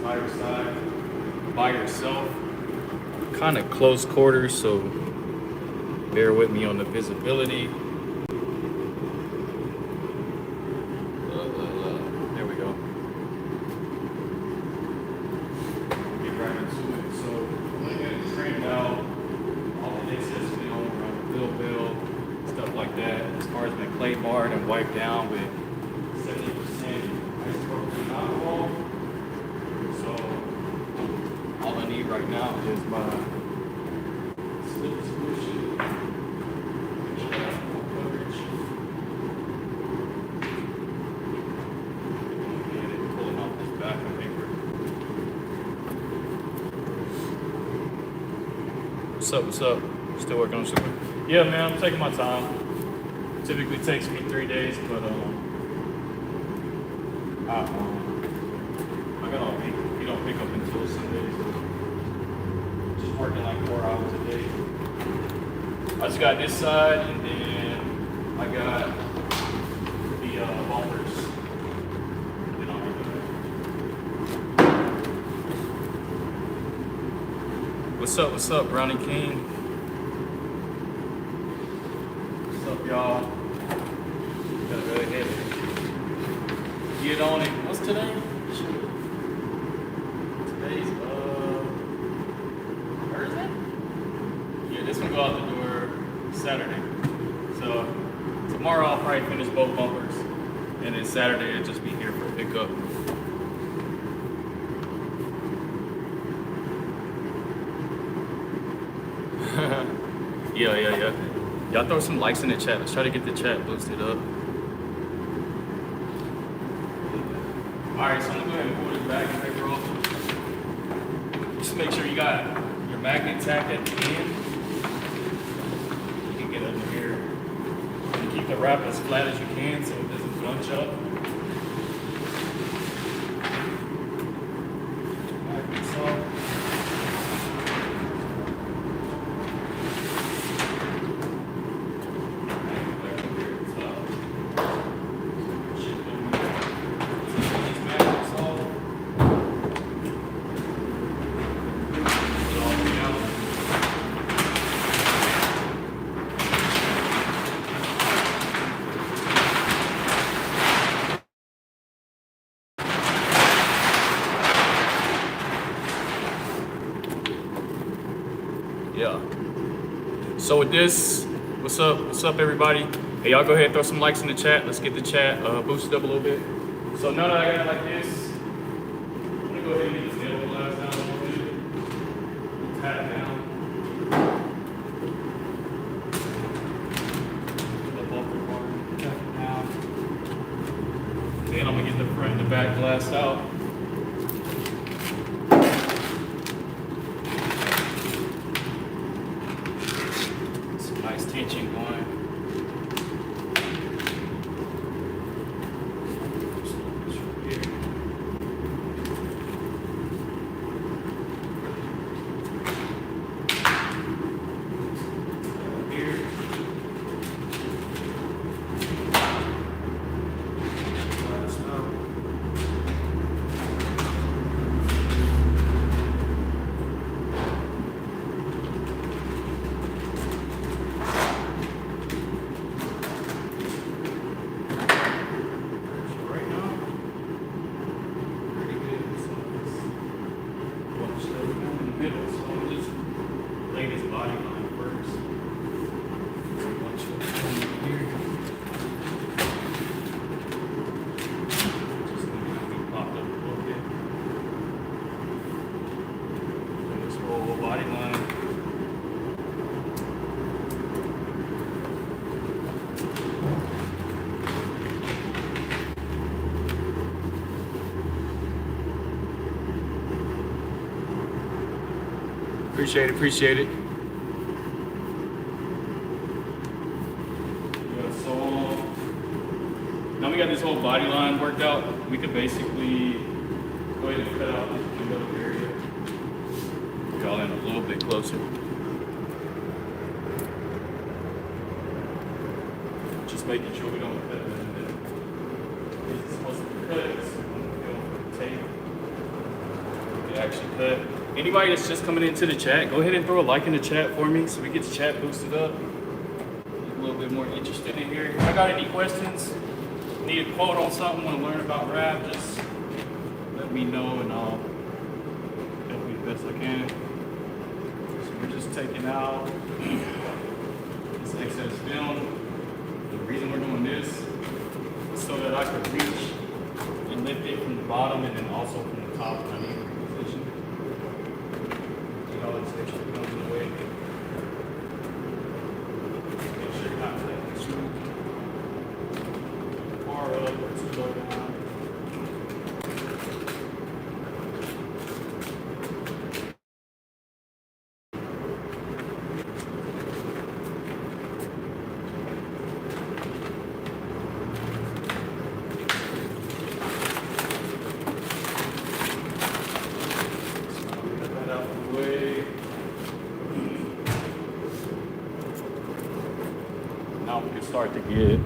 entire side by yourself. Kind of close quarters, so bear with me on the visibility. There we go. Get right into it. So I'm gonna get it trained out. All the excess film around the bill, stuff like that. As far as my clay barred and wiped down with 70% isopropyl alcohol. So all I need right now is my slip solution. Make sure I have full coverage. Get it pulling off this backing paper. What's up? What's up? Still working on something? Yeah, man, I'm taking my time. Typically takes me 3 days, but I got all week. You don't pick up until Sunday, so just working like 4 hours a day. I just got this side, and then I got the bumpers. Then I'll be good. What's up, Brownie King? What's up, y'all? Gotta go ahead and get on it. What's today? Today's Thursday? Yeah, this one go out the door Saturday. So tomorrow I'll probably finish both bumpers, and then Saturday it'll just be here for pickup. Yeah. Y'all throw some likes in the chat. Let's try to get the chat boosted up. Alright, so I'm gonna go ahead and pull this back and paper off. Just make sure you got your magnet tack at the end. You can get under here. And keep the wrap as flat as you can so it doesn't bunch up. Magnets off. Yeah. So with this, what's up everybody? Hey, y'all go ahead and throw some likes in the chat. Let's get the chat boosted up a little bit. So now that I got it like this, I'm gonna go ahead and get this nail glass down a little bit. Pat it down. The bumper part, tap it down. Then I'm gonna get the front and the back glass out. Nice tension going. Appreciate it. Yeah, so now we got this whole body line worked out. We could basically go ahead and cut out this window area. Draw in a little bit closer. Just making sure we don't cut it in there. It's supposed to be cut, so I'm going to tape. actually cut. Anybody that's just coming into the chat, go ahead and throw a like in the chat for me so we get the chat boosted up. A little bit more interested in here. If I got any questions, need a quote on something, want to learn about rap, just let me know and I'll help you the best I can. So we're just taking out this excess film. The reason we're doing this is so that I could reach and lift it from the bottom and then also from the top when I need to reposition. Get all this extra film in the way. Make sure you're not cutting too far up or too low down. Now we can start to get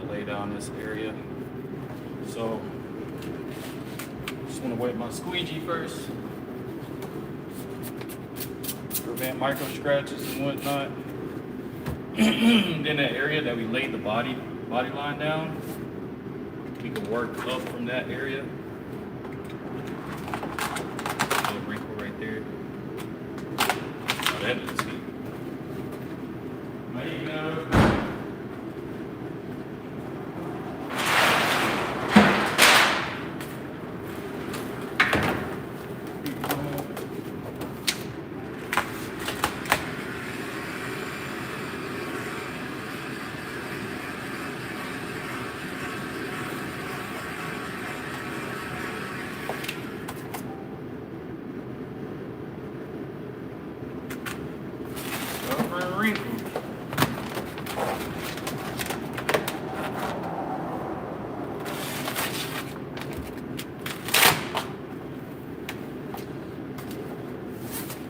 lay down this area. So just want to wipe my squeegee first. Prevent micro scratches and whatnot. Then the area that we laid the body line down, we can work up from that area. A wrinkle right there. Oh, that doesn't see.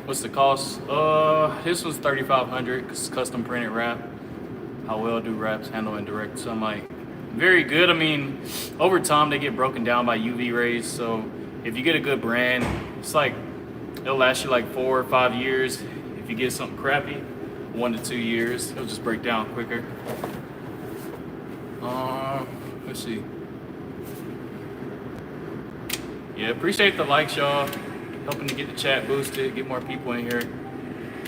What's the cost? This was $3,500 because custom printed wrap. How well do wraps handle indirect sunlight? Very good. I mean, over time they get broken down by UV rays. So if you get a good brand, it's like it'll last you like 4 or 5 years. If you get something crappy, 1 to 2 years, it'll just break down quicker. Let's see. Yeah, appreciate the likes, y'all. Helping to get the chat boosted, get more people in here,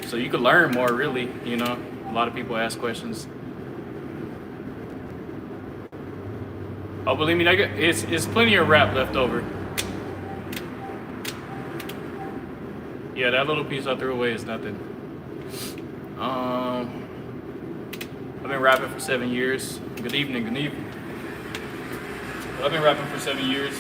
so you can learn more. Really, you know, a lot of people ask questions. Oh, believe me, it's plenty of wrap left over. Yeah, that little piece I threw away is nothing. I've been rapping for 7 years. Good evening, good evening. I've been rapping for 7 years.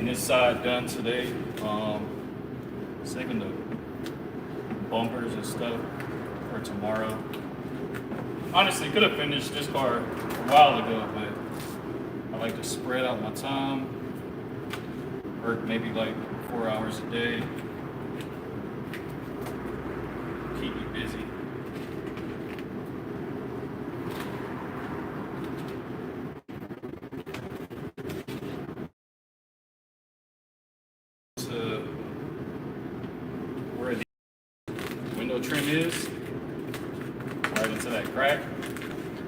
This side done today. Saving the bumpers and stuff for tomorrow. Honestly, could have finished this car a while ago, but I like to spread out my time. Work maybe like 4 hours a day. Keep me busy. Trim is right into that crack,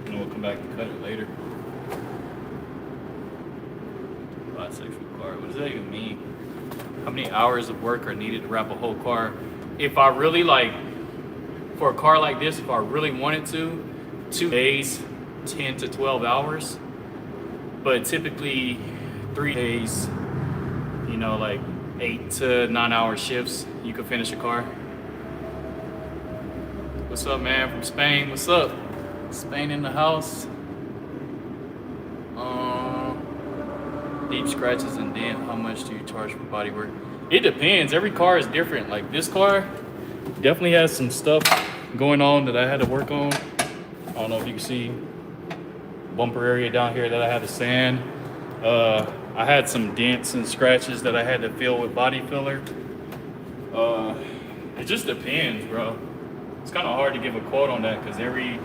and we'll come back and cut it later. Bisexual car, what does that even mean? How many hours of work are needed to wrap a whole car? If I really for a car like this, if I really wanted to, 2 days, 10 to 12 hours, but typically 3 days, you know, like 8 to 9 hour shifts, you could finish a car. What's up, man, from Spain? What's up? Spain in the house. Deep scratches, and then how much do you charge for body work? It depends. Every car is different. Like this car definitely has some stuff going on that I had to work on. I don't know if you can see bumper area down here that I had to sand. I had some dents and scratches that I had to fill with body filler. It just depends, bro. It's kind of hard to give a quote on that because every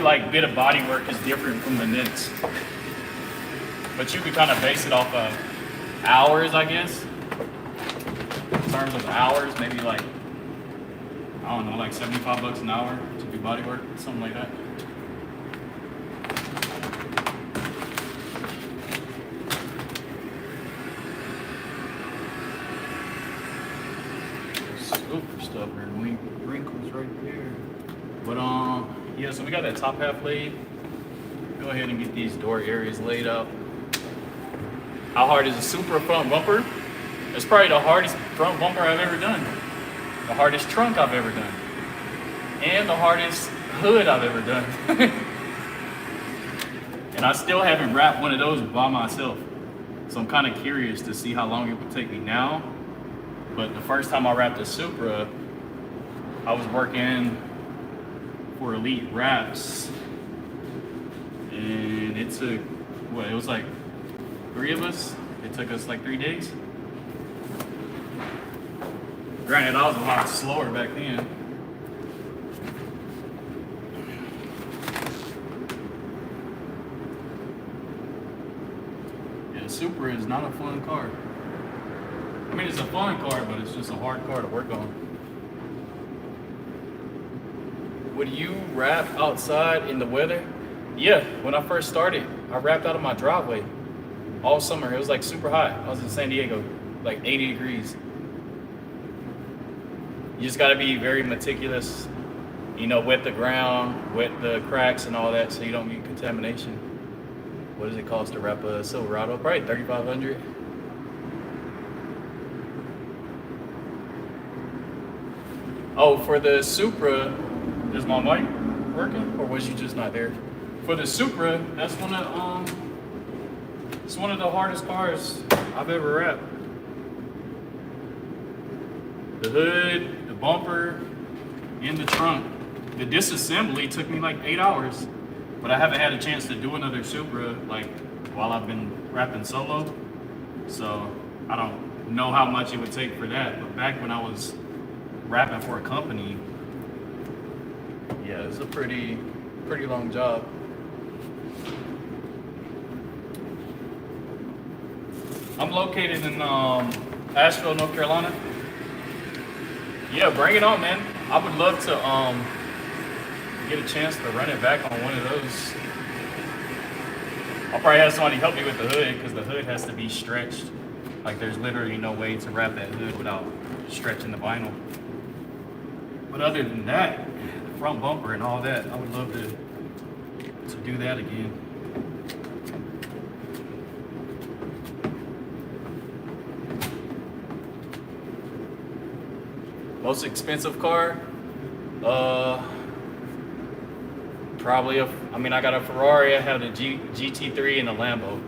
like bit of body work is different from the dents. But you could kind of base it off of hours, I guess. In terms of hours, maybe like, I don't know, like 75 bucks an hour to do body work, something like that. Super stubborn wrinkles right there. But yeah, so we got that top half laid. Go ahead and get these door areas laid out. How hard is a Supra front bumper? It's probably the hardest front bumper I've ever done. The hardest trunk I've ever done. And the hardest hood I've ever done. And I still haven't wrapped one of those by myself. So I'm kind of curious to see how long it would take me now. But the first time I wrapped a Supra, I was working for Elite Wraps. And it took, what, it was like 3 of us. It took us like 3 days. Granted, I was a lot slower back then. Yeah, Supra is not a fun car. I mean, it's a fun car, but it's just a hard car to work on. Would you wrap outside in the weather? Yeah, when I first started, I wrapped out of my driveway all summer. It was like super hot. I was in San Diego, like 80 degrees. You just gotta be very meticulous, you know, wet the ground, wet the cracks and all that so you don't get contamination. What does it cost to wrap a Silverado? Probably $3,500. Oh, for the Supra, is my mic working or was you just not there? For the Supra, that's it's one of the hardest cars I've ever wrapped. The hood, the bumper, and the trunk. The disassembly took me like 8 hours, but I haven't had a chance to do another Supra like while I've been wrapping solo. So I don't know how much it would take for that. But back when I was wrapping for a company, yeah, it's a pretty long job. I'm located in Asheville, North Carolina. Yeah, bring it on, man. I would love to get a chance to run it back on one of those. I'll probably have somebody help me with the hood because the hood has to be stretched. Like there's literally no way to wrap that hood without stretching the vinyl. But other than that, the front bumper and all that, I would love to do that again. Most expensive car? Probably I got a Ferrari, I have a GT3 and a Lambo.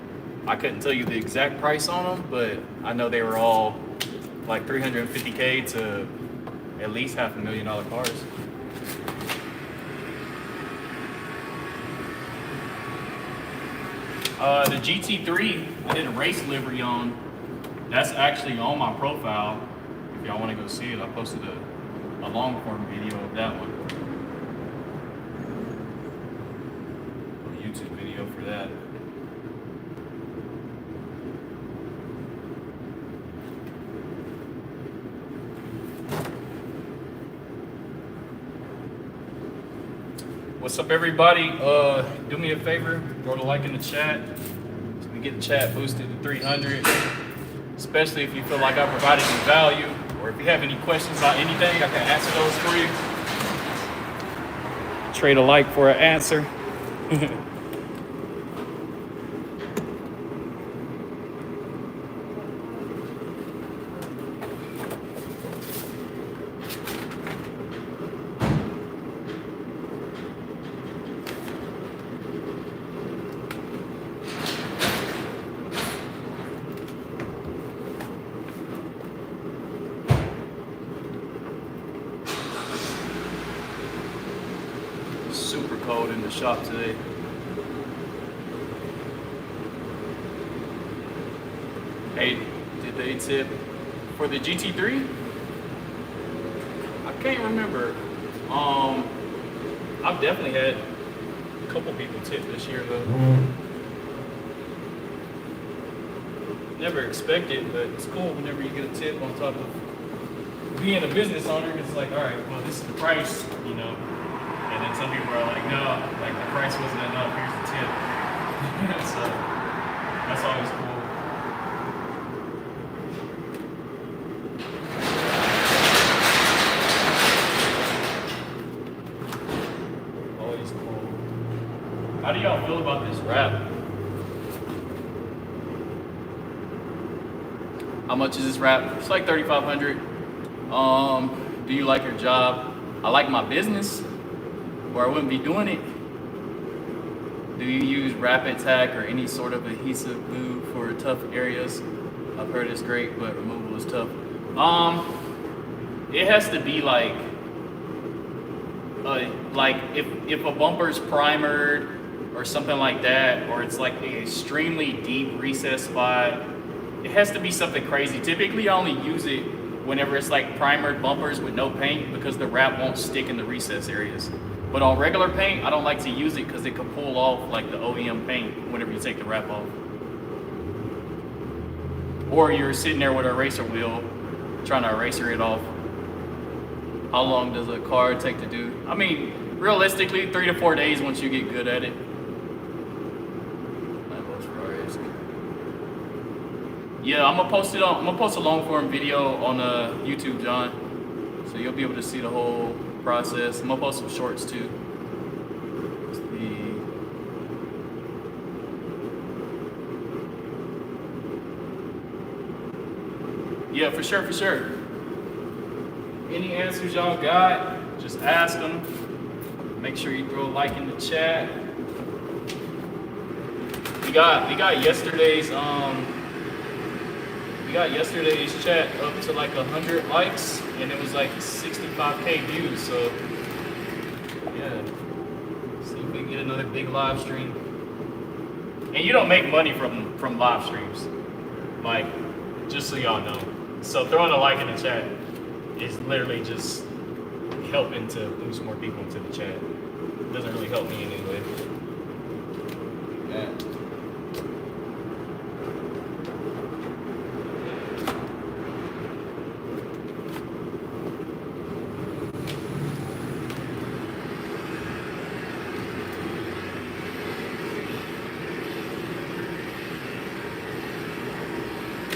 I couldn't tell you the exact price on them, but I know they were all like $350K to at least $500,000 cars. The GT3, I did a race livery on. That's actually on my profile. If y'all want to go see it, I posted a long form video of that one. A YouTube video for that. What's up, everybody? Do me a favor, throw the like in the chat so we get the chat boosted to 300. Especially if you feel like I provided you value, or if you have any questions about anything, I can answer those for you. Trade a like for an answer. super cold in the shop today. Hey, did they tip for the GT3? I can't remember. I've definitely had a couple people tip this year though. Never expected, but it's cool whenever you get a tip on top of being a business owner. It's like, all right, well, this is the price, you know. And then some people are like, no, like the price wasn't enough. Here's the tip. So that's always cool. Always cool. How do y'all feel about this wrap? How much is this wrap? It's like $3,500. Do you like your job? I like my business, or I wouldn't be doing it. Do you use Rapid Tack or any sort of adhesive glue for tough areas? I've heard it's great, but removal is tough. It has to be like if a bumper's primered or something like that, or it's like an extremely deep recess spot, it has to be something crazy. Typically, I only use it whenever it's like primered bumpers with no paint because the wrap won't stick in the recess areas. But on regular paint, I don't like to use it because it can pull off like the OEM paint whenever you take the wrap off. Or you're sitting there with an eraser wheel trying to eraser it off. How long does a car take to do? I mean, realistically, 3 to 4 days once you get good at it. Yeah, I'm gonna post a long form video on YouTube, John. So you'll be able to see the whole process. I'm gonna post some shorts too. Yeah, for sure, for sure. Any answers y'all got, just ask them. Make sure you throw a like in the chat. We got yesterday's chat up to like 100 likes, and it was like 65K views. So yeah, see if we can get another big live stream. And you don't make money from live streams, like, just so y'all know. So throwing a like in the chat is literally just helping to boost more people into the chat. It doesn't really help me in any way. Yeah.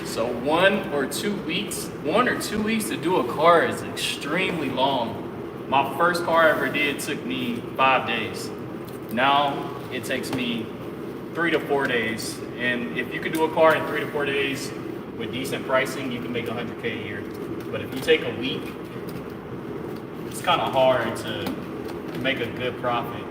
So 1 or 2 weeks to do a car is extremely long. My first car I ever did took me 5 days. Now it takes me 3 to 4 days. And if you can do a car in 3 to 4 days with decent pricing, you can make 100K a year. But if you take a week, it's kind of hard to make a good profit.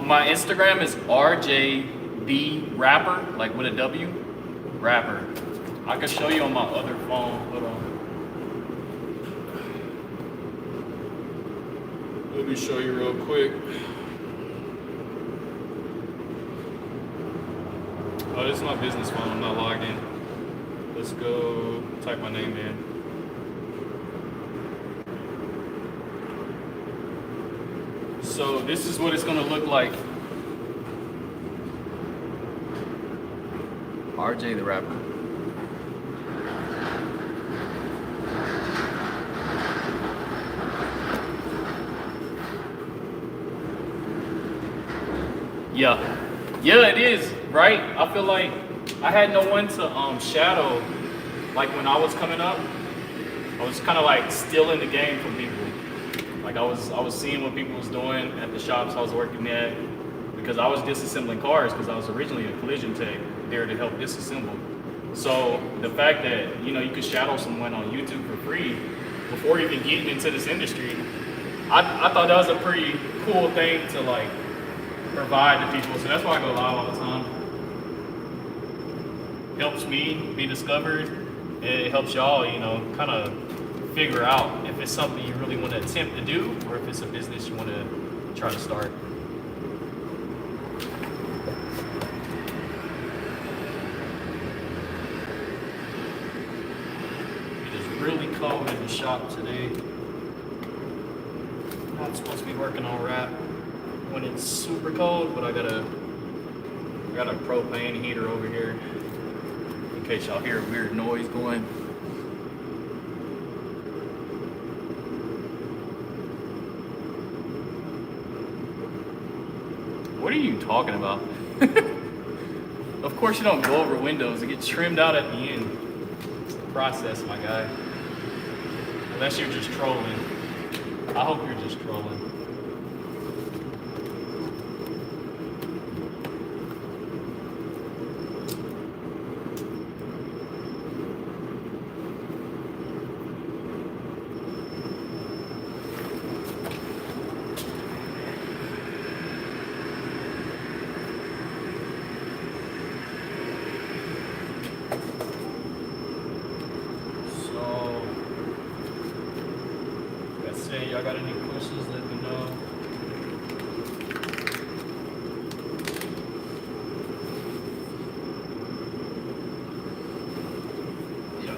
My Instagram is RJB Rapper, like with a W, Rapper. I can show you on my other phone. Hold on. Let me show you real quick. Oh, this is my business phone. I'm not logged in. Let's go type my name in. So this is what it's gonna look like. RJ the Rapper. Yeah, it is, right? I feel like I had no one to shadow. Like when I was coming up, I was kind of like still in the game from people. Like I was seeing what people was doing at the shops I was working at, because I was disassembling cars because I was originally a collision tech there to help disassemble. So the fact that, you know, you could shadow someone on YouTube for free before even getting into this industry, I thought that was a pretty cool thing to like provide to people. So that's why I go live all the time. helps me be discovered, and it helps y'all, you know, kind of figure out if it's something you really want to attempt to do or if it's a business you want to try to start. It is really cold in the shop today. Not supposed to be working on wrap when it's super cold, but I got a propane heater over here in case y'all hear a weird noise going. What are you talking about? Of course you don't go over windows. It gets trimmed out at the end. It's the process, my guy. Unless you're just trolling. I hope you're just trolling. Y'all got any questions, let me know. Yeah.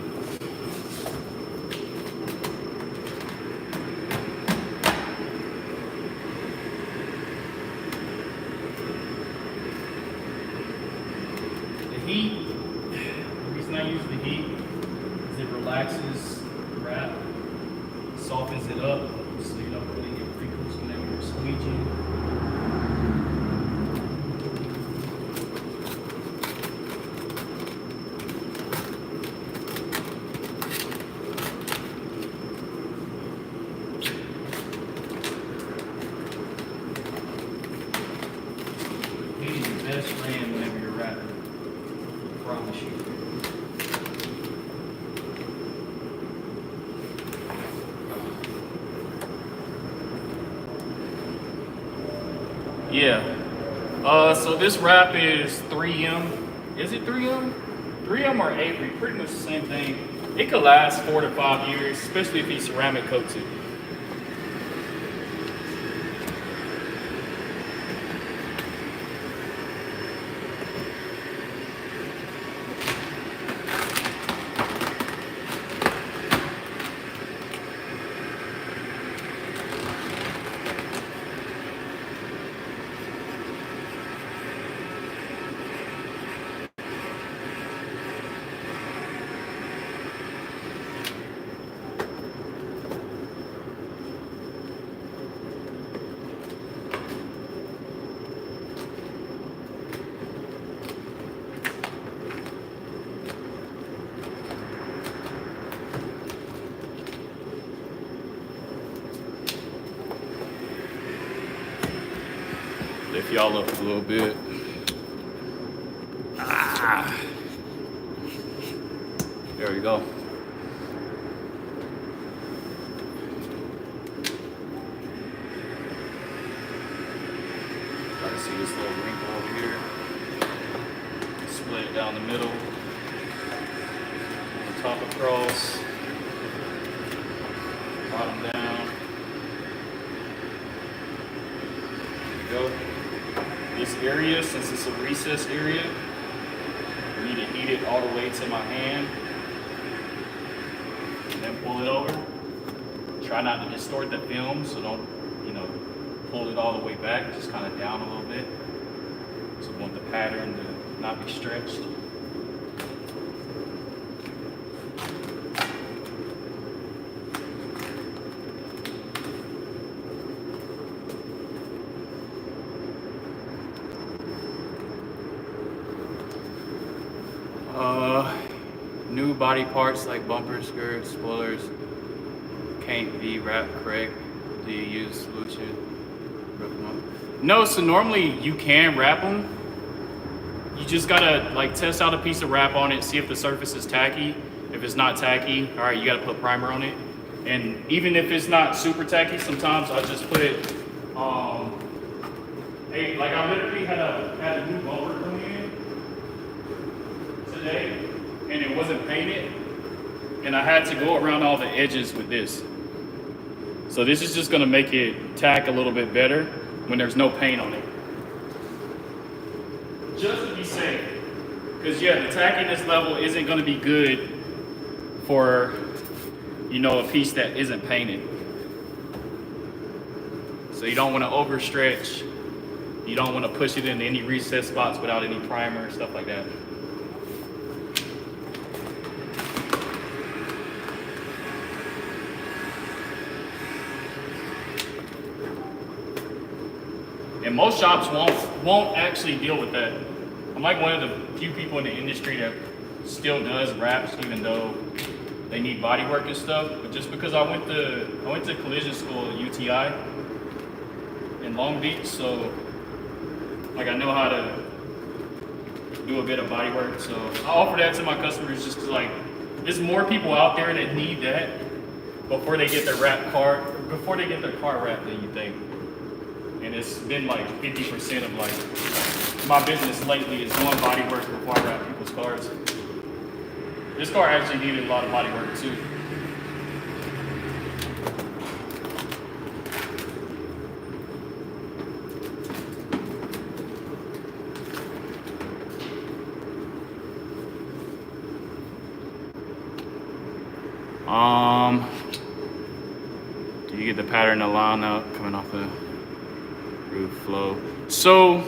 The heat, the reason I use the heat is it relaxes the wrap, softens it up. So you don't really get wrinkles whenever you're squeeging. Heat is your best friend whenever you're wrapping. I promise you. Yeah. So this wrap is 3M. Is it 3M? 3M or Avery, pretty much the same thing. It could last 4 to 5 years, especially if you ceramic coats it. Lift y'all up a little bit. There we go. Try to see this little wrinkle over here. Split it down the middle. The top across. Bottom down. There you go. This area, since it's a recess area, I need to heat it all the way to my hand. And then pull it over. Try not to distort the film, so don't, pull it all the way back, just kind of down a little bit. So we want the pattern to not be stretched. New body parts like bumpers, skirts, spoilers can't be wrapped correct. Do you use solution? No, so normally you can wrap them. You just gotta test out a piece of wrap on it, see if the surface is tacky. If it's not tacky, all right, you gotta put primer on it. And even if it's not super tacky, sometimes I just put I literally had a new bumper come in today. wasn't painted, and I had to go around all the edges with this. So this is just gonna make it tack a little bit better when there's no paint on it. Just to be safe. Because yeah, the tackiness level isn't gonna be good for, you know, a piece that isn't painted. So you don't wanna overstretch. You don't wanna push it in any recessed spots without any primer, stuff like that. And most shops won't actually deal with that. I'm like one of the few people in the industry that still does wraps, even though they need body work and stuff. But just because I went to collision school at UTI in Long Beach, so like I know how to do a bit of body work. So I offer that to my customers just because like there's more people out there that need that before they get their car wrapped than you think. And it's been like 50% of like my business lately is doing body work before I wrap people's cars. This car actually needed a lot of body work too. Do you get the pattern to line up coming off the roof flow? So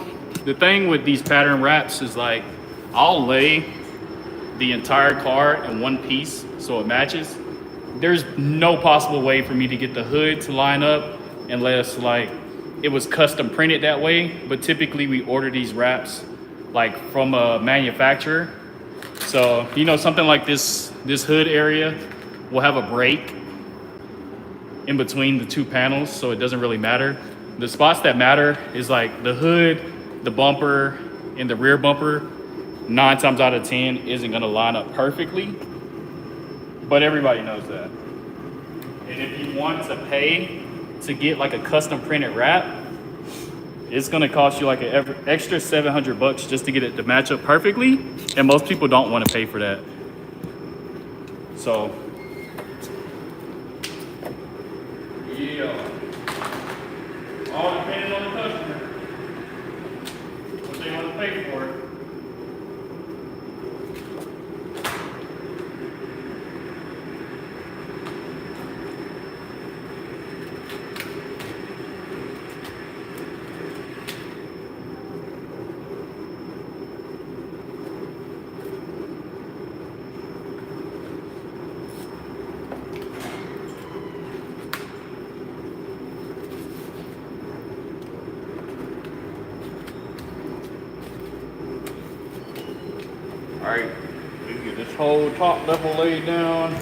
the thing with these pattern wraps is like I'll lay the entire car in one piece so it matches. There's no possible way for me to get the hood to line up unless like it was custom printed that way. But typically we order these wraps like from a manufacturer. So you know, something like this hood area will have a break in between the two panels, so it doesn't really matter. The spots that matter is like the hood, the bumper, and the rear bumper. 9 times out of 10 isn't gonna line up perfectly, but everybody knows that. And if you want to pay to get like a custom printed wrap, it's gonna cost you like an extra $700 just to get it to match up perfectly, and most people don't want to pay for that. So yeah, all depends on the customer, what they want to pay for it. All right, we can get this whole top level laid down.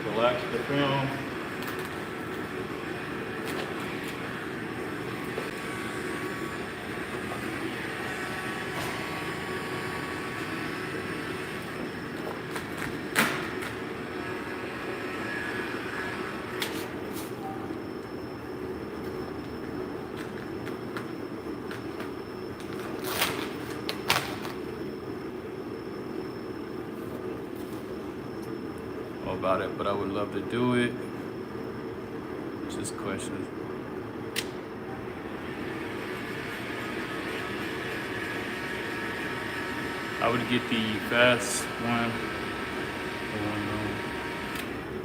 Relax the film. About it, but I would love to do it. It's just questions. I would get the fast one.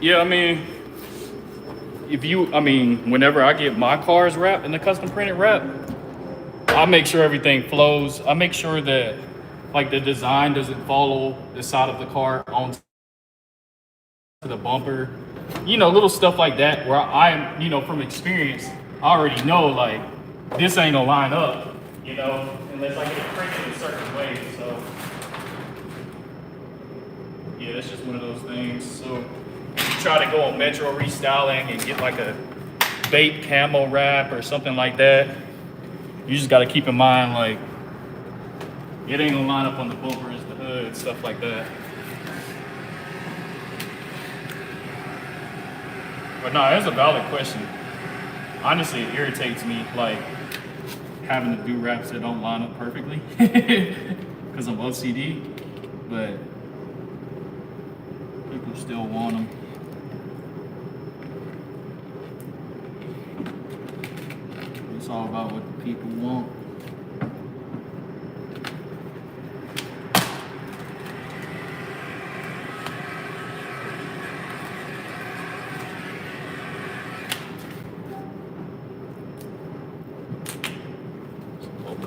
Yeah, I mean, whenever I get my cars wrapped in the custom printed wrap, I make sure everything flows. I make sure that like the design doesn't follow the side of the car onto the bumper, you know, little stuff like that where I'm, you know, from experience, I already know like this ain't gonna line up, you know, unless I get it printed a certain way. So yeah, that's just one of those things. So if you try to go on Metro restyling and get like a bait camo wrap or something like that, you just got to keep in mind like it ain't gonna line up on the bumpers, the hood, stuff like that. But no, that's a valid question. Honestly, it irritates me. Like, having to do wraps that don't line up perfectly because I'm OCD, but people still want them. It's all about what the people want.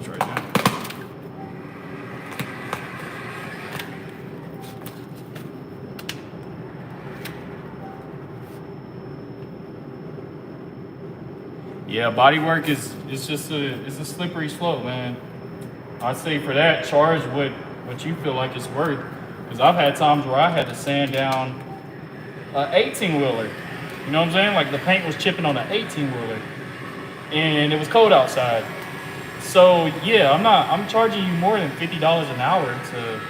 Right now. Yeah, body work is just a slippery slope, man. I'd say for that, charge what you feel like it's worth. Because I've had times where I had to sand down an 18-wheeler. You know what I'm saying? Like the paint was chipping on an 18-wheeler, and it was cold outside. So yeah, I'm charging you more than $50 an hour to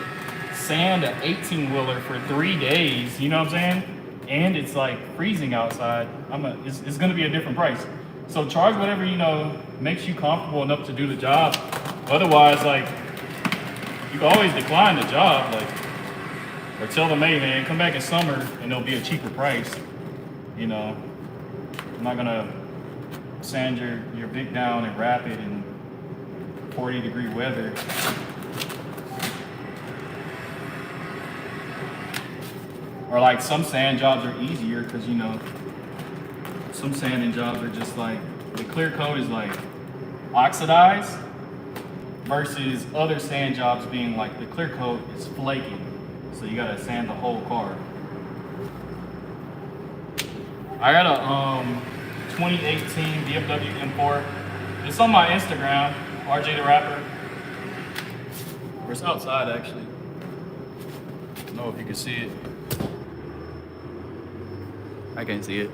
sand an 18-wheeler for 3 days. You know what I'm saying? And it's like freezing outside. It's gonna be a different price. So charge whatever makes you comfortable enough to do the job. Otherwise, like you can always decline the job, like or tell them, hey man, come back in summer and it'll be a cheaper price. I'm not gonna sand your Vic down and wrap it in 40-degree weather. Or like some sand jobs are easier because some sanding jobs are just like the clear coat is like oxidized versus other sand jobs being like the clear coat is flaking, so you gotta sand the whole car. I got a 2018 BMW M4. It's on my Instagram, RJ the Rapper. Or it's outside actually. I don't know if you can see it. I can't see it.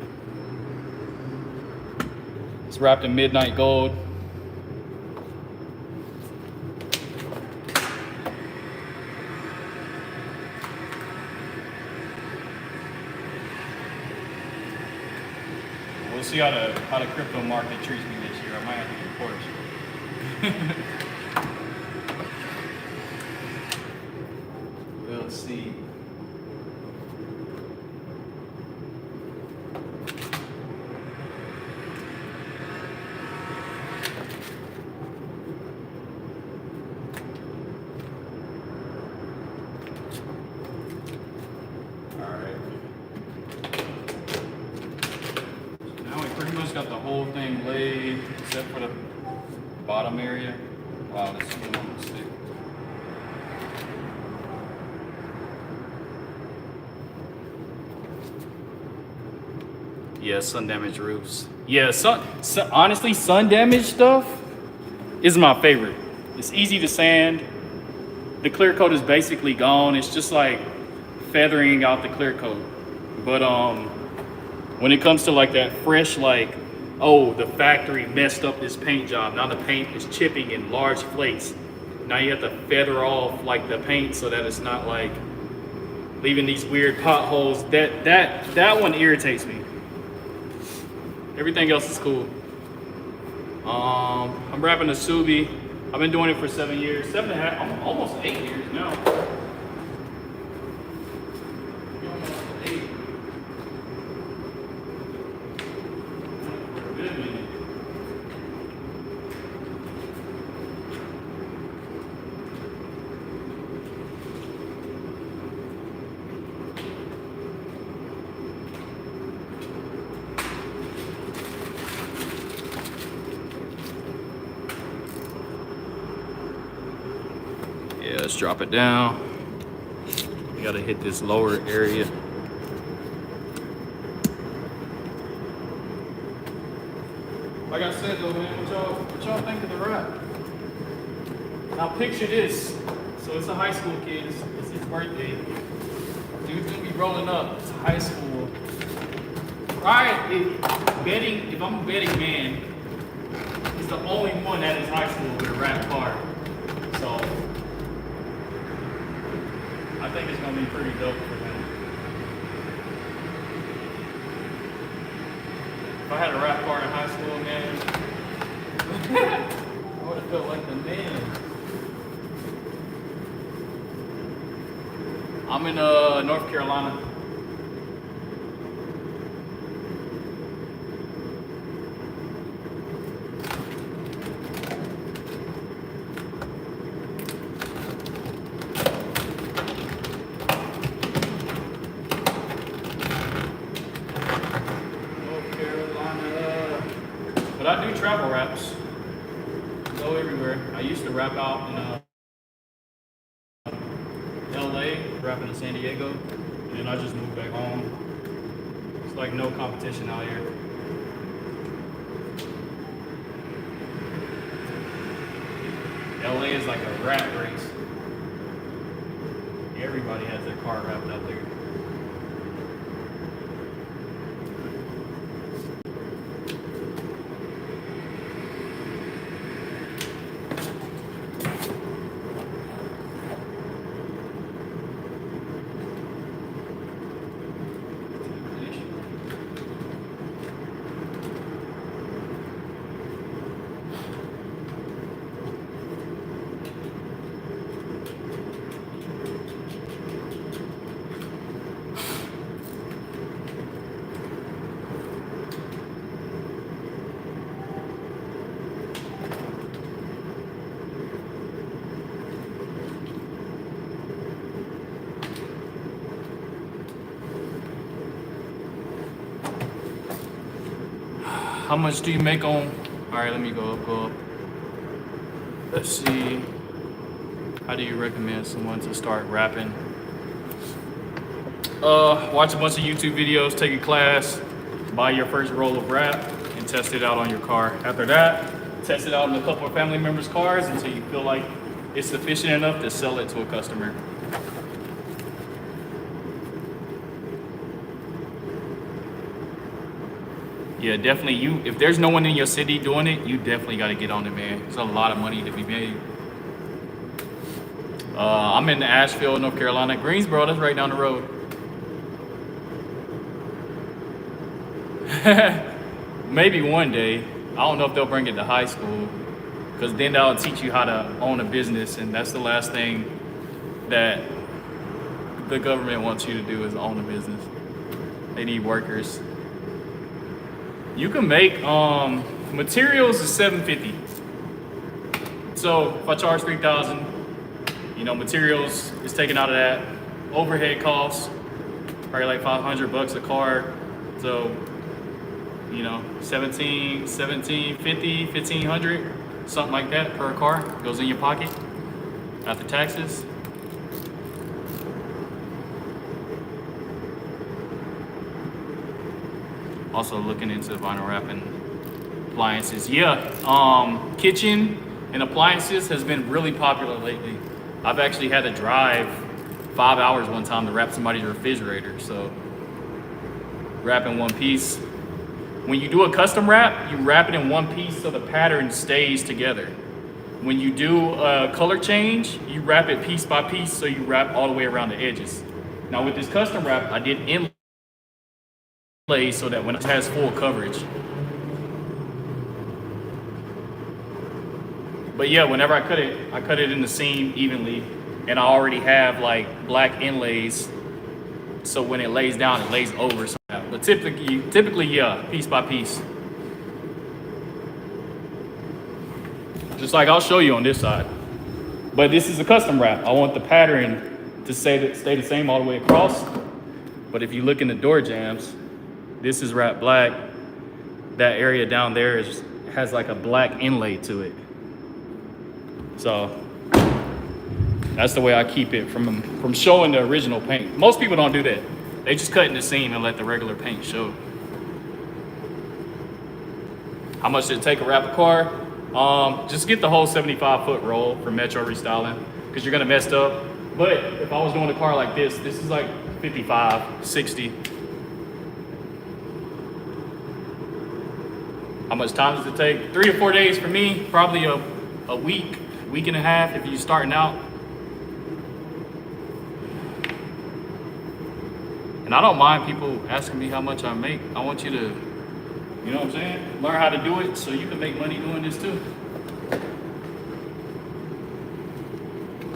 It's wrapped in midnight gold. We'll see how the crypto market treats me this year. I might have to get Porsche. We'll see. Got the whole thing laid except for the bottom area. Wow, this is one stick. Yeah, sun damaged roofs. Yeah, honestly, sun damaged stuff is my favorite. It's easy to sand. The clear coat is basically gone. It's just like feathering out the clear coat. But when it comes to like that fresh, like, oh, the factory messed up this paint job. Now the paint is chipping in large flakes. Now you have to feather off like the paint so that it's not like leaving these weird potholes. That one irritates me. Everything else is cool. I'm wrapping a Subi. I've been doing it for 7 years, 7.5, almost 8 years now. Yeah, let's drop it down. We gotta hit this lower area. Like I said though, man, what y'all think of the wrap? Now picture this. So it's a high school kid, it's his birthday. Dude's gonna be rolling up, it's high school. If I'm a betting man, he's the only one at his high school with a wrap car. So I think it's gonna be pretty dope for him. If I had a rap car in high school, man, I would have felt like the man. I'm in North Carolina. But I do travel raps. Go everywhere. I used to rap out in LA, rapping in San Diego, and then I just moved back home. It's like no competition out here. LA is like a rap race. Everybody has their car wrapped out there. How much do you make on? All right, let me go up. Let's see. How do you recommend someone to start rapping? Watch a bunch of YouTube videos, take a class, buy your first roll of rap, and test it out on your car. After that, test it out in a couple of family members' cars until you feel like it's sufficient enough to sell it to a customer. Yeah, definitely. If there's no one in your city doing it, you definitely got to get on it, man. There's a lot of money to be made. I'm in Asheville, North Carolina. Greensboro, that's right down the road. Maybe one day. I don't know if they'll bring it to high school, because then they'll teach you how to own a business, and that's the last thing that the government wants you to do is own a business. They need workers. You can make materials is $750. So if I charge $3,000, materials is taken out of that. Overhead costs probably like $500 a car. So 1750, 1500, something like that per car goes in your pocket after taxes. Also looking into vinyl wrapping appliances. Yeah, kitchen and appliances has been really popular lately. I've actually had to drive 5 hours one time to wrap somebody's refrigerator. So wrap in one piece. When you do a custom wrap, you wrap it in one piece so the pattern stays together. When you do a color change, you wrap it piece by piece so you wrap all the way around the edges. Now with this custom wrap, I did inlay so that when it has full coverage. But yeah, whenever I cut it in the seam evenly, and I already have like black inlays, so when it lays down, it lays over. But typically, yeah, piece by piece. Just like I'll show you on this side. But this is a custom wrap. I want the pattern to stay the same all the way across. But if you look in the door jambs, this is wrapped black. That area down there has like a black inlay to it. So that's the way I keep it from showing the original paint. Most people don't do that. They just cut in the seam and let the regular paint show. How much did it take to wrap a car? Just get the whole 75-foot roll for Metro Restyling, because you're gonna mess up. But if I was doing a car like this is like 55, 60. How much time does it take? 3 to 4 days for me, probably a week and a half if you're starting out. And I don't mind people asking me how much I make. I want you to, you know what I'm saying? Learn how to do it so you can make money doing this too.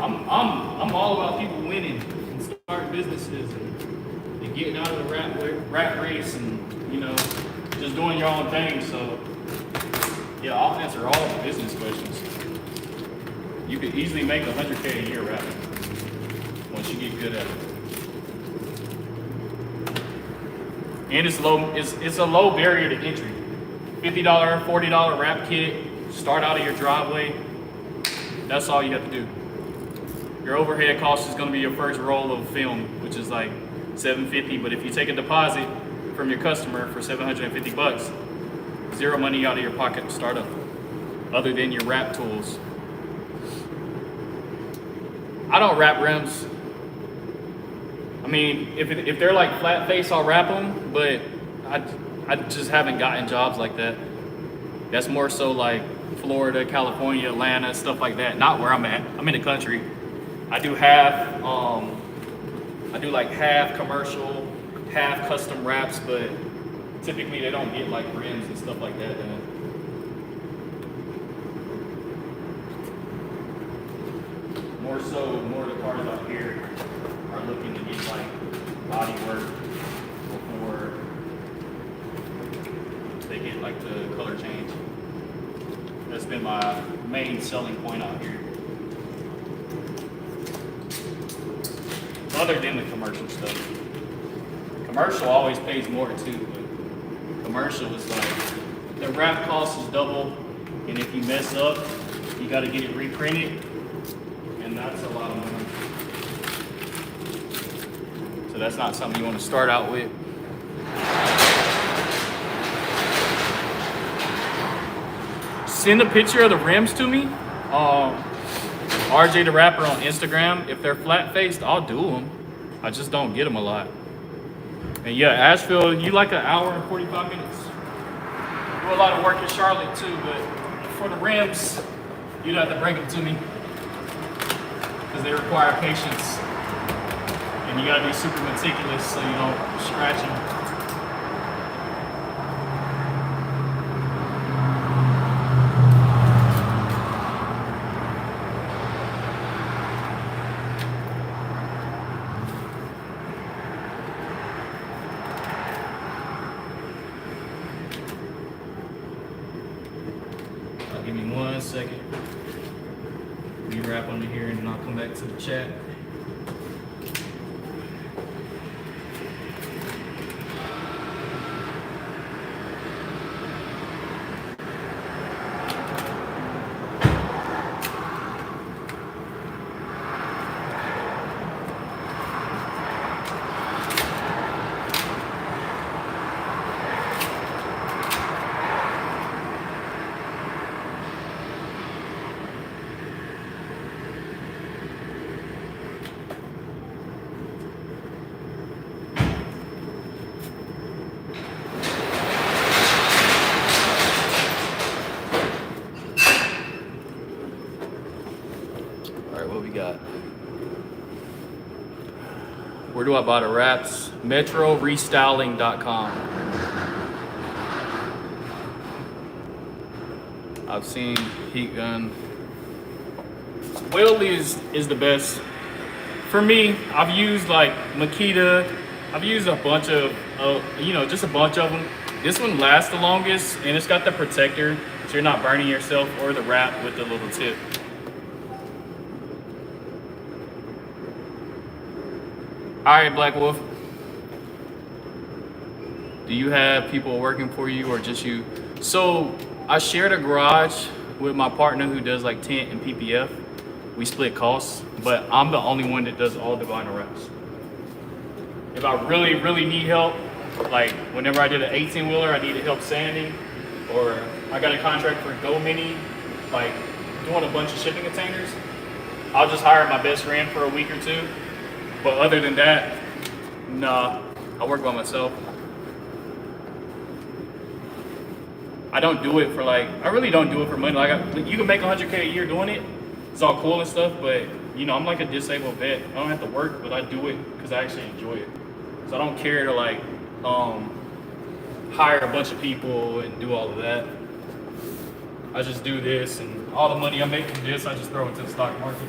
I'm all about people winning and starting businesses and getting out of the rat race and, you know, just doing your own thing. So yeah, I'll answer all the business questions. You could easily make $100K a year rapping once you get good at it. And it's a low barrier to entry. $50, $40 rap kit, start out of your driveway. That's all you have to do. Your overhead cost is gonna be your first roll of film, which is like $750, but if you take a deposit from your customer for $750, zero money out of your pocket to start up, other than your rap tools. I don't wrap rims. I mean, if they're like flat face, I'll wrap them, but I just haven't gotten jobs like that. That's more so like Florida, California, Atlanta, stuff like that. Not where I'm at. I'm in the country. I do half commercial, half custom wraps, but typically they don't get like rims and stuff like that done. More of the cars out here are looking to get like body work before they get like the color change. That's been my main selling point out here. Other than the commercial stuff. Commercial always pays more too, but commercial is like, the wrap cost is double, and if you mess up, you gotta get it reprinted, and that's a lot of money. So that's not something you wanna start out with. Send a picture of the rims to me. RJ the Rapper on Instagram. If they're flat faced, I'll do them. I just don't get them a lot. And yeah, Asheville, you like an hour and 45 minutes. Do a lot of work in Charlotte too, but for the rims, you'd have to bring them to me because they require patience. And you gotta be super meticulous so you don't scratch them. Give me 1 second. Let me wrap under here and then I'll come back to the chat. What we got? Where do I buy the wraps? MetroRestyling.com. I've seen Heat Gun. Whaley is the best. For me, I've used like Makita. I've used a bunch of, just a bunch of them. This one lasts the longest, and it's got the protector, so you're not burning yourself or the wrap with the little tip. All right, Black Wolf. Do you have people working for you or just you? So I shared a garage with my partner who does like tent and PPF. We split costs, but I'm the only one that does all the vinyl wraps. If I really, really need help, like whenever I did an 18-wheeler, I needed help sanding, or I got a contract for Go Mini, like doing a bunch of shipping containers, I'll just hire my best friend for a week or two. But other than that, nah, I work by myself. I don't do it for I really don't do it for money. You can make $100K a year doing it. It's all cool and stuff, but I'm like a disabled vet. I don't have to work, but I do it because I actually enjoy it. So I don't care to hire a bunch of people and do all of that. I just do this, and all the money I make from this, I just throw into the stock market.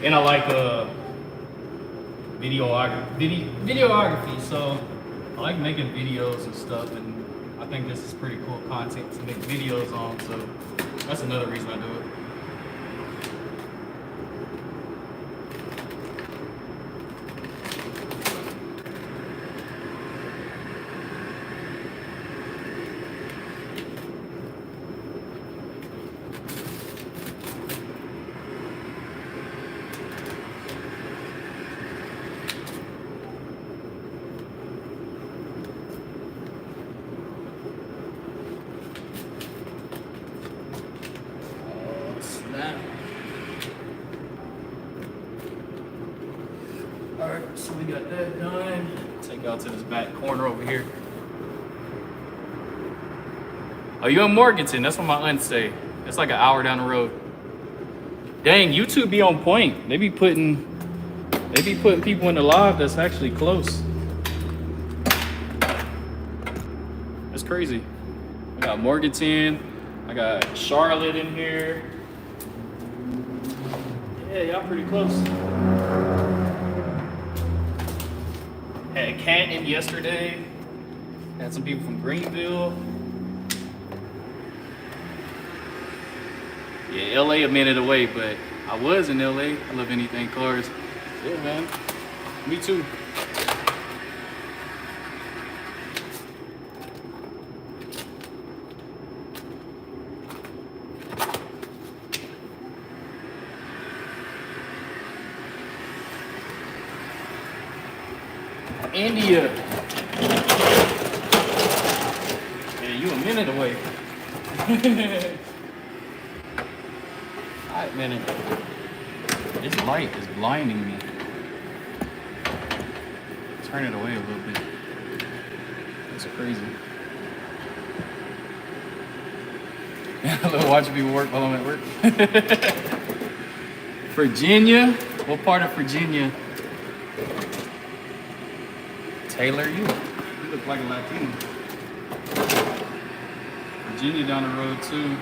And I like videography, so I like making videos and stuff, and I think this is pretty cool content to make videos on, so that's another reason I do it. Alright, so we got that done. Take y'all to this back corner over here. Oh, you in Morganton? That's what my aunt say. It's like an hour down the road. Dang, YouTube be on point. They be putting people in the live that's actually close. That's crazy. I got Morganton. I got Charlotte in here. Yeah, y'all pretty close. Had Canton yesterday. Had some people from Greenville. Yeah, LA a minute away, but I was in LA. I love anything cars. Yeah, man. Me too. India. Yeah, you a minute away. Alright, minute. This light is blinding me. Turn it away a little bit. That's crazy. I love watching people work while I'm at work. Virginia? What part of Virginia? Taylor, you look like a Latino. Virginia down the road too.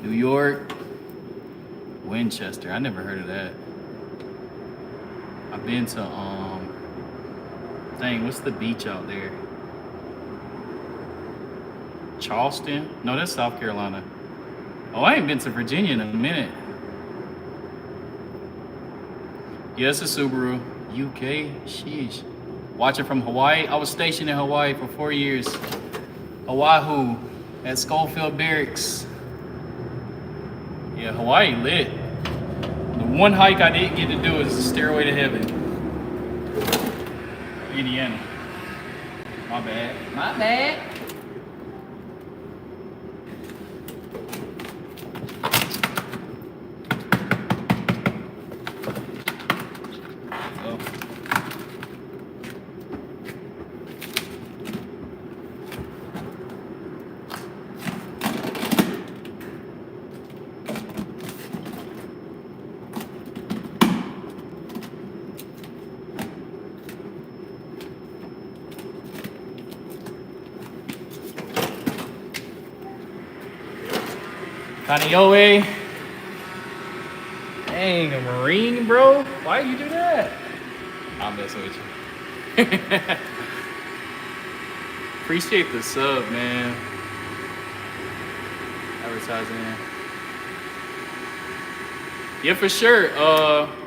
New York. Winchester. I never heard of that. I've been to dang, what's the beach out there? Charleston? No, that's South Carolina. Oh, I ain't been to Virginia in a minute. Yes, a Subaru. UK? Sheesh. Watching from Hawaii. I was stationed in Hawaii for 4 years. Oahu at Schofield Barracks. Yeah, Hawaii lit. The one hike I didn't get to do is the Stairway to Heaven. Indiana. My bad. My bad. Kanioe. Dang, a Marine, bro? Why you do that? I'm messing with you. Appreciate the sub, man. Advertising. Yeah, for sure.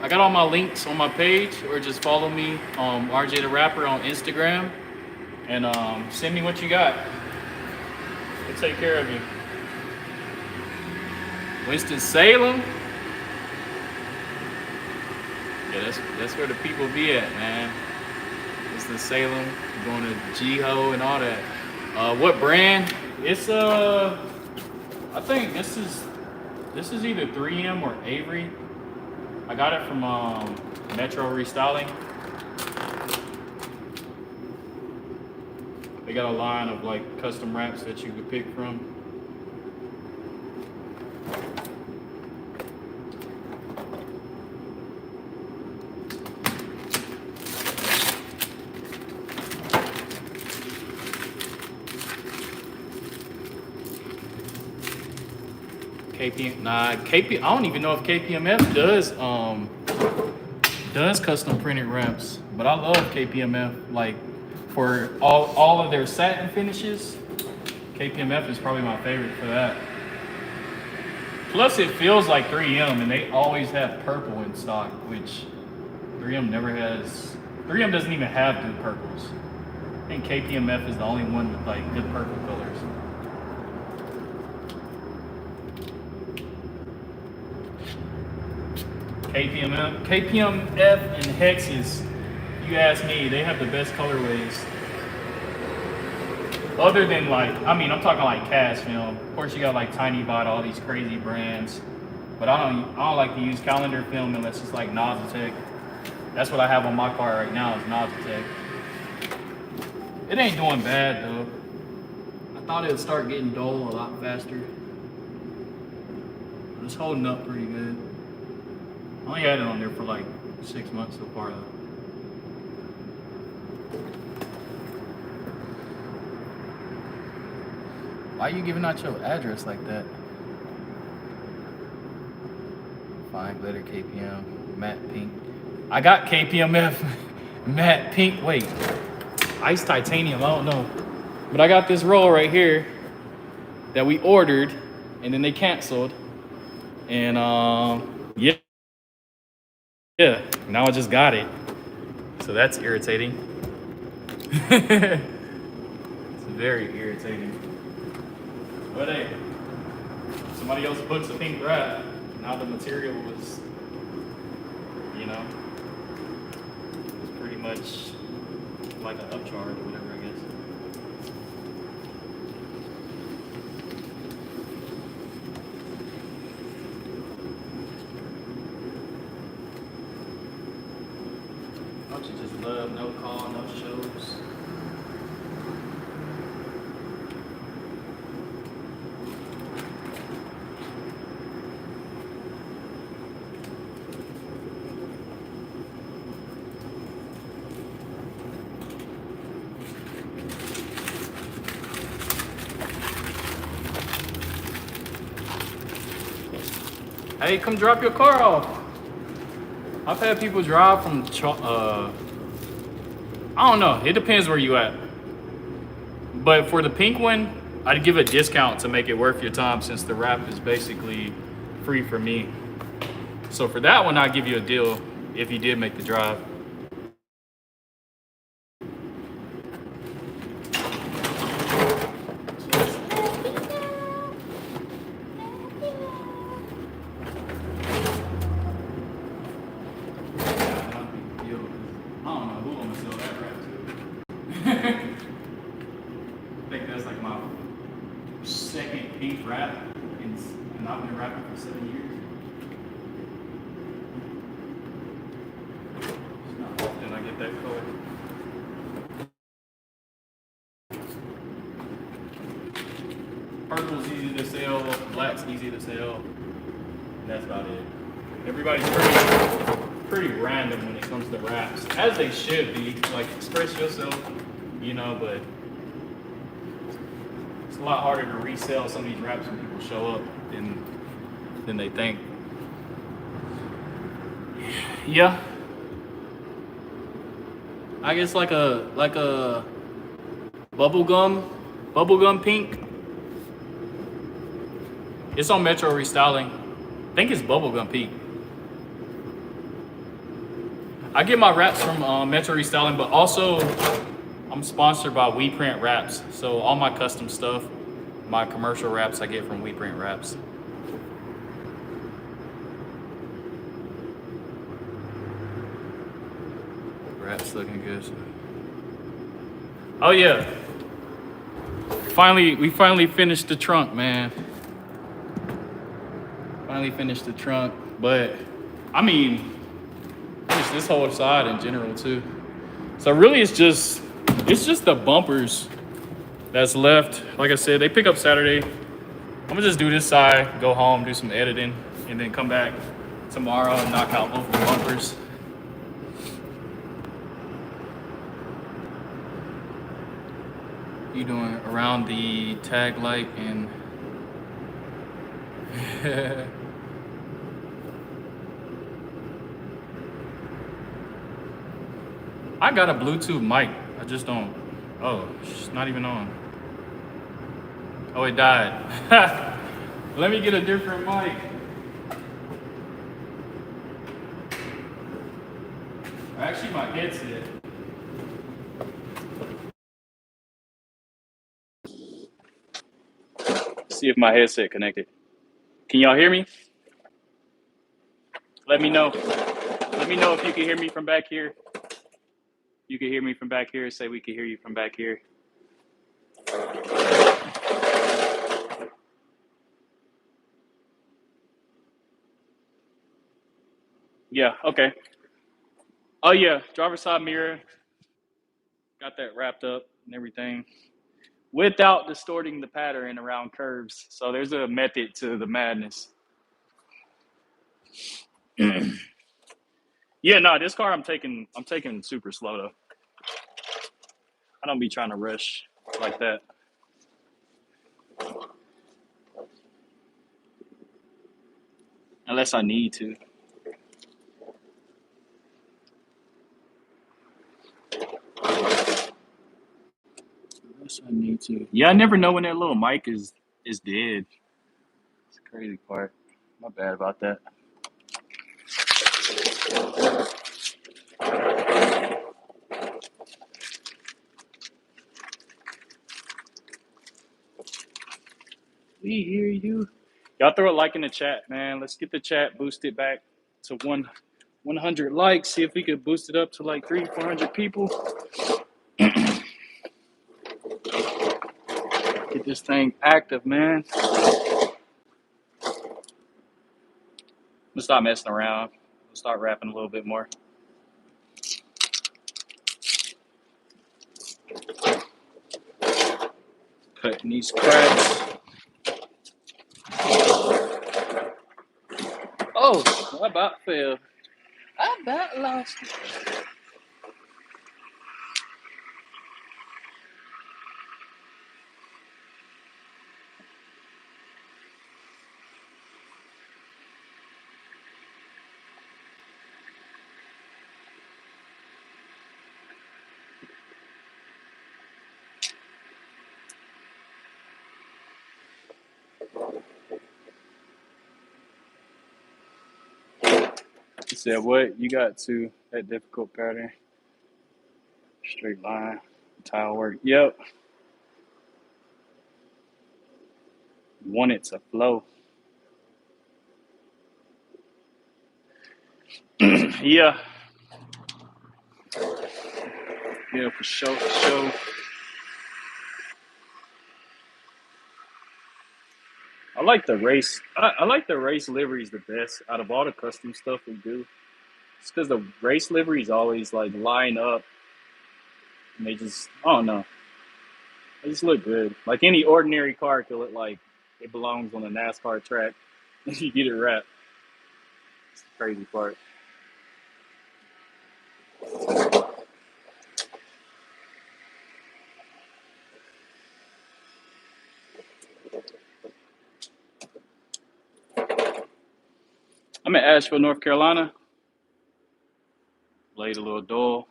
I got all my links on my page, or just follow me, RJ the Rapper on Instagram, and send me what you got. We'll take care of you. Winston-Salem? Yeah, that's where the people be at, man. Winston-Salem, going to Jiho and all that. What brand? It's I think this is either 3M or Avery. I got it from Metro Restyling. They got a line of like custom wraps that you could pick from. KP. I don't even know if KPMF does custom printed wraps, but I love KPMF. Like for all of their satin finishes, KPMF is probably my favorite for that. Plus, it feels like 3M, and they always have purple in stock, which 3M never has. 3M doesn't even have good purples. I think KPMF is the only one with like good purple colors. KPMF and Hexes, you ask me, they have the best colorways. Other than like, I mean, I'm talking like cast film. Of course, you got like Tiny Bot, all these crazy brands. But I don't like to use calendar film unless it's like Nozzletech. That's what I have on my car right now is Nozzletech. It ain't doing bad though. I thought it would start getting dull a lot faster. But it's holding up pretty good. I only had it on there for like 6 months so far though. Why are you giving out your address like that? Fine glitter KPM, matte pink. I got KPMF matte pink. Wait, ice titanium. I don't know, but I got this roll right here that we ordered, and then they canceled. And yeah. Now I just got it, so that's irritating. It's very irritating. But hey, somebody else puts a pink wrap. Now the material was, it's pretty much like an upcharge or whatever, I guess. Don't you just love no call, no shows? Hey, come drop your car off. I've had people drive from, I don't know. It depends where you at. But for the pink one, I'd give a discount to make it worth your time since the wrap is basically free for me. So for that one, I'd give you a deal if you did make the drive. I think that's like my second pink wrap, and I've been rapping for 7 years. It's not often I get that color. Purple's easy to sell, black's easy to sell, and that's about it. Everybody's pretty random when it comes to wraps, as they should be. Like, express yourself, but it's a lot harder to resell some of these wraps when people show up than they think. Yeah, I guess like a bubblegum pink. It's on Metro Restyling. I think it's bubblegum pink. I get my wraps from Metro Restyling, but also I'm sponsored by We Print Wraps. So all my custom stuff, my commercial wraps, I get from We Print Wraps. Wraps looking good. Oh yeah. We finally finished the trunk, man. Finally finished the trunk, but I mean, finished this whole side in general too. So really it's just the bumpers that's left. Like I said, they pick up Saturday. I'm gonna just do this side, go home, do some editing, and then come back tomorrow and knock out both the bumpers. You doing around the tag light and I got a Bluetooth mic. I just don't. Oh, it's not even on. Oh, it died. Let me get a different mic. Actually, my headset. See if my headset connected. Can y'all hear me? Let me know. Let me know if you can hear me from back here. You can hear me from back here. Say we can hear you from back here. Yeah, okay. Oh yeah, driver's side mirror. Got that wrapped up and everything. Without distorting the pattern around curves. So there's a method to the madness. Yeah, no, this car I'm taking super slow though. I don't be trying to rush like that. Unless I need to. Unless I need to. Yeah, I never know when that little mic is dead. It's the crazy part. My bad about that. We hear you. Y'all throw a like in the chat, man. Let's get the chat boosted back to 100 likes. See if we could boost it up to like 300-400 people. Get this thing active, man. Let's stop messing around. We'll start rapping a little bit more. Cutting these cracks. Oh, I about fell. I about lost it. He said, what? You got to that difficult pattern. Straight line. Tile work. Yep. Want it to flow. Yeah. Yeah, for sure, for sure. I like the race. I like the race liveries the best out of all the custom stuff we do. It's because the race liveries always like line up and they just, I don't know. They just look good. Like any ordinary car could look like it belongs on a NASCAR track. You get it wrapped. It's the crazy part. I'm in Asheville, North Carolina. Laid a little dull.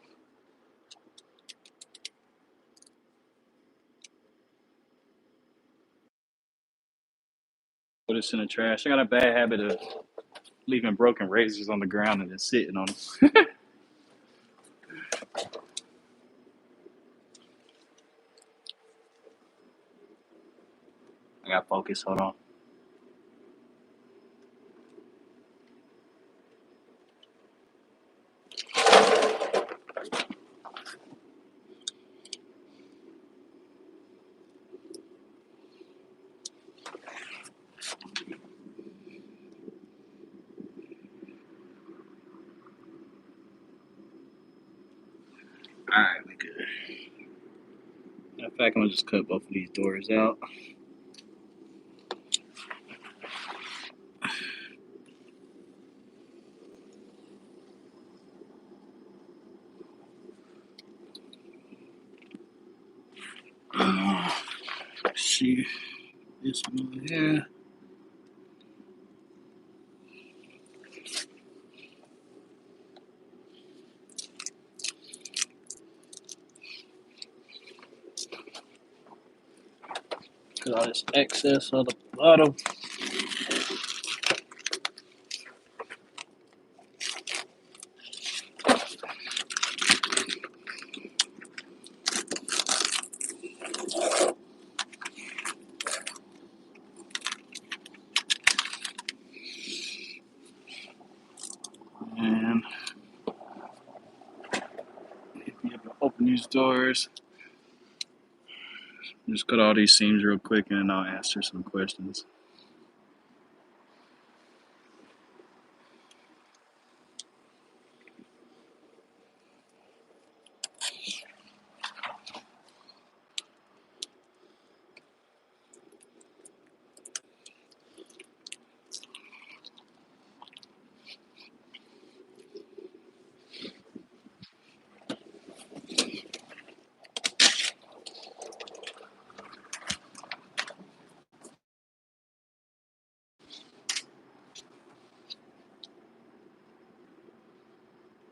Put this in the trash. I got a bad habit of leaving broken razors on the ground and just sitting on them. I got focus. Hold on. All right, we good. In fact, I'm gonna just cut both of these doors out. Let's see this one here. Cut all this excess on the bottom. And you have to open these doors. Just cut all these seams real quick and then I'll answer some questions.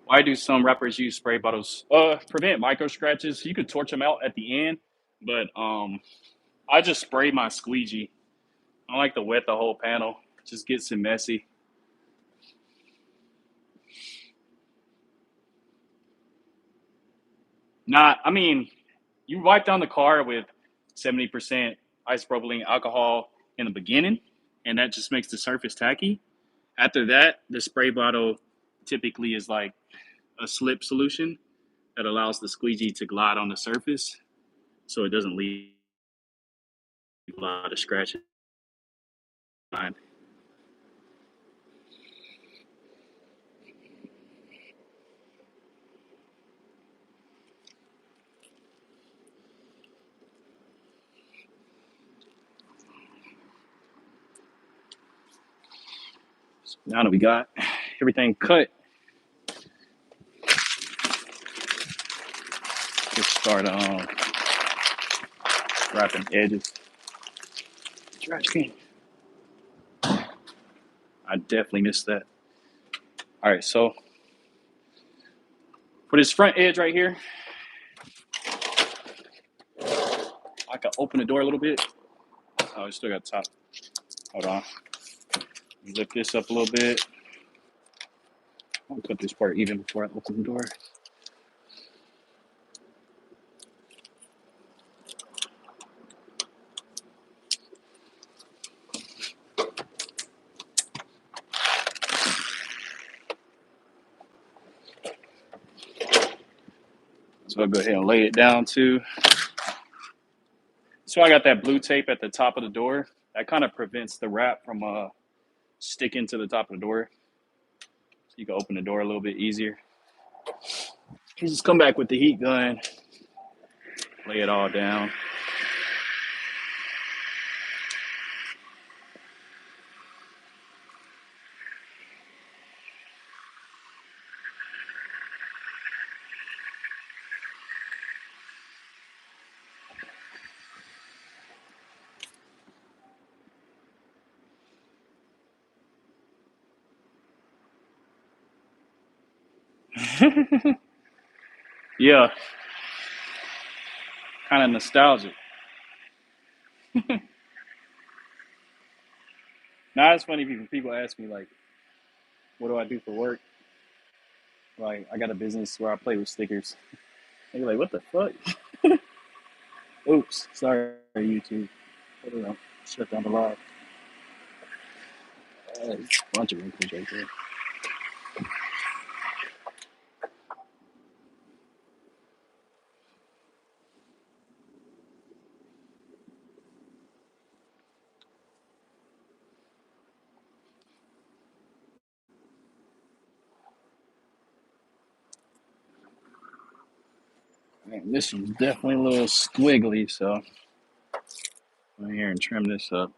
Why do some rappers use spray bottles? Prevent micro scratches. You could torch them out at the end, but I just spray my squeegee. I don't like to wet the whole panel. It just gets it messy. Not, I mean, you wipe down the car with 70% isopropylene alcohol in the beginning, and that just makes the surface tacky. After that, the spray bottle typically is like a slip solution that allows the squeegee to glide on the surface so it doesn't leave a lot of scratches behind. So now that we got everything cut, let's start wrapping edges. Trash can. I definitely missed that. All right, so for this front edge right here, I can open the door a little bit. Oh, it's still got top. Hold on. Lift this up a little bit. I'll cut this part even before I open the door. So I'll go ahead and lay it down too. So I got that blue tape at the top of the door. That kind of prevents the wrap from sticking to the top of the door. So you can open the door a little bit easier. You just come back with the heat gun, lay it all down. Yeah, kind of nostalgic. Now it's funny people ask me like, what do I do for work? Like I got a business where I play with stickers. They're like, what the fuck? Oops, sorry YouTube. I don't know. Shut down the live. There's a bunch of wrinkles right there. Man, this one's definitely a little squiggly, so go here and trim this up.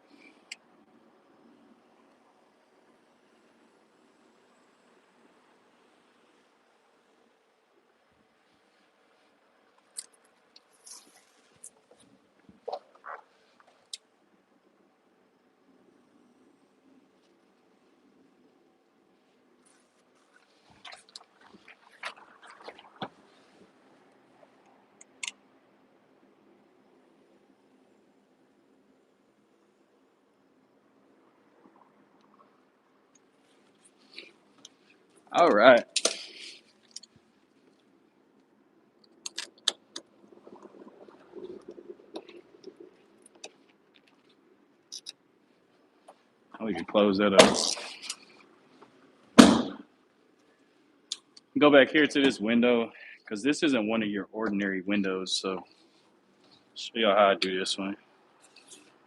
All right. We can close that up. Go back here to this window because this isn't one of your ordinary windows. So show y'all how I do this one.